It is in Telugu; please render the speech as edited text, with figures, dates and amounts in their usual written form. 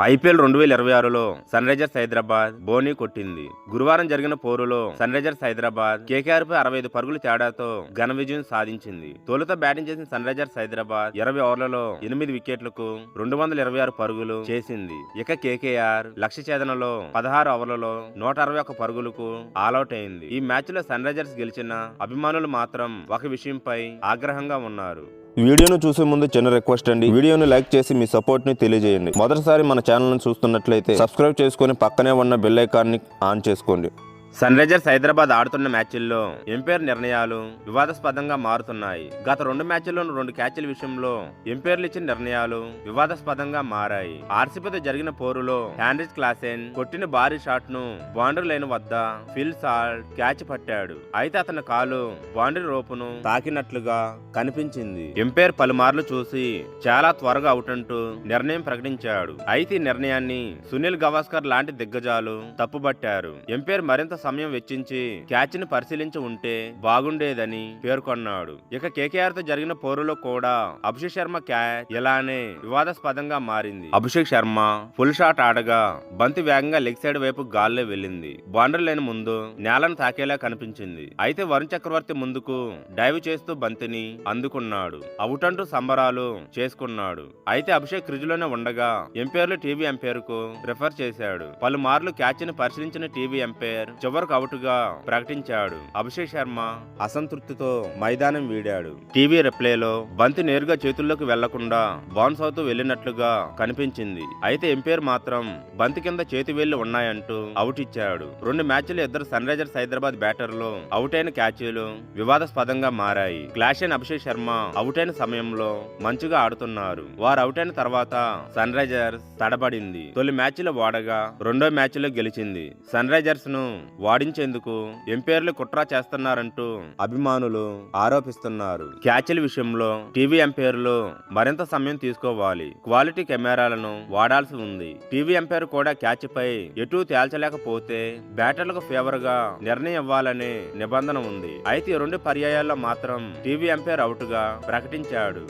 IPL 2026లో sun Risers Hyderabad Boney కొట్టింది. గురువారం జరిగిన పోరులో సన్ రైజర్స్ హైదరాబాద్ కేకేఆర్ పై 65 పరుగుల తేడాతో ఘన విజయం సాధించింది. తొలుత బ్యాటింగ్ చేసిన సన్ రైజర్స్ హైదరాబాద్ 20 ఓవర్లలో 8 వికెట్లకు 226 పరుగులు చేసింది. ఇక కేకేఆర్ లక్ష్య ఛేదనలో 16 ఓవర్లలో 161 పరుగులకు ఆలౌట్ అయింది. ఈ మ్యాచ్ లో సన్ రైజర్స్ గెలిచిన అభిమానులు మాత్రం ఒక విషయంపై ఆగ్రహంగా ఉన్నారు. వీడియోను చూసే ముందు చిన్న రిక్వెస్ట్ అండి, వీడియోను లైక్ చేసి మీ సపోర్ట్ ని తెలియజేయండి. మొదటిసారి మన ఛానల్ ను చూస్తున్నట్లయితే సబ్స్క్రైబ్ చేసుకొని పక్కనే ఉన్న బెల్ ఐకాన్ ని ఆన్ చేసుకోండి. సన్ రైజర్స్ హైదరాబాద్ ఆడుతున్న మ్యాచ్ల్లో ఎంపైర్ నిర్ణయాలు వివాదాస్పదంగా మారుతున్నాయి. గత 2 మ్యాచ్ల్లోనూ 2 క్యాచ్ల విషయంలో ఎంపైర్లు ఇచ్చిన నిర్ణయాలు వివాదాస్పదంగా మారాయి. ఆర్సీబీతో జరిగిన పోరులో హ్యాండ్రిచ్ క్లాసెన్ కొట్టిన భారీ షాట్ ను బౌండరీ లైన్ వద్ద ఫిల్ సాల్ట్ క్యాచ్ పట్టాడు. అయితే అతని కాలు బౌండరీ రోపును తాకినట్లుగా కనిపించింది. ఎంపైర్ పలుమార్లు చూసి చాలా త్వరగా అవుట్ అంటూ నిర్ణయం ప్రకటించాడు. అయితే ఈ నిర్ణయాన్ని సునీల్ గవాస్కర్ లాంటి దిగ్గజాలు తప్పుబట్టారు. ఎంపైర్ మరింత సమయం వెచ్చించి క్యాచ్ ని పరిశీలించి ఉంటే బాగుండేదని పేర్కొన్నాడు. ఇక కేకేఆర్ తో జరిగిన పోరులో కూడా అభిషేక్ శర్మ క్యాచ్ ఇలానే వివాదాస్పదంగా మారింది. అభిషేక్ శర్మ ఫుల్ షాట్ ఆడగా బంతి వేగంగా లెగ్ సైడ్ వైపు గాల్లో వెళ్ళింది. బౌండరీ లైన్ ముందు నేలను తాకేలా కనిపించింది. అయితే వరుణ్ చక్రవర్తి ముందుకు డైవ్ చేస్తూ బంతిని అందుకున్నాడు. అవుట్ అంటూ సంబరాలు చేసుకున్నాడు. అయితే అభిషేక్ క్రిజ్లోనే ఉండగా ఎంపైర్లు టీవీ ఎంపైర్ కు రిఫర్ చేశాడు. పలుమార్లు క్యాచ్ ని పరిశీలించిన టీవీ ఎంపైర్ చివరకు అవుట్ గా ప్రకటించాడు. అభిషేక్ శర్మ అసంతృప్తితో మైదానం వీడాడు. టీవీ రిప్లేలో బంతి నేరుగా చేతుల్లోకి వెళ్లకుండా బౌన్స్ అవుతూ వెళ్లినట్లుగా కనిపించింది. అయితే ఎంపైర్ మాత్రం బంతి కింద చేతి వేళ్లు ఉన్నాయంటూ అవుట్ ఇచ్చాడు. 2 మ్యాచ్లు ఇద్దరు సన్ రైజర్స్ హైదరాబాద్ బ్యాటర్లు అవుట్ అయిన క్యాచీలు వివాదాస్పదంగా మారాయి. క్లాసెన్ అభిషేక్ శర్మ అవుట్ అయిన సమయంలో మంచిగా ఆడుతున్నారు. వారు అవుట్ అయిన తర్వాత సన్ రైజర్స్ తడబడింది. తొలి మ్యాచ్ లో ఓడగా రెండో మ్యాచ్ లో గెలిచింది. సన్ రైజర్స్ ను వాడించేందుకు ఎంపైర్లు కుట్ర చేస్తున్నారంటూ అభిమానులు ఆరోపిస్తున్నారు. క్యాచ్ల విషయంలో టీవీ ఎంపైర్లు మరింత సమయం తీసుకోవాలి. క్వాలిటీ కెమెరాలను వాడాల్సి ఉంది. టీవీ ఎంపైర్ కూడా క్యాచ్ పై ఎటూ తేల్చలేకపోతే బ్యాటర్లకు ఫేవర్ గా నిర్ణయం ఇవ్వాలనే నిబంధన ఉంది. అయితే 2 పర్యాయాల్లో మాత్రం టీవీ ఎంపైర్ అవుట్ గా ప్రకటించాడు.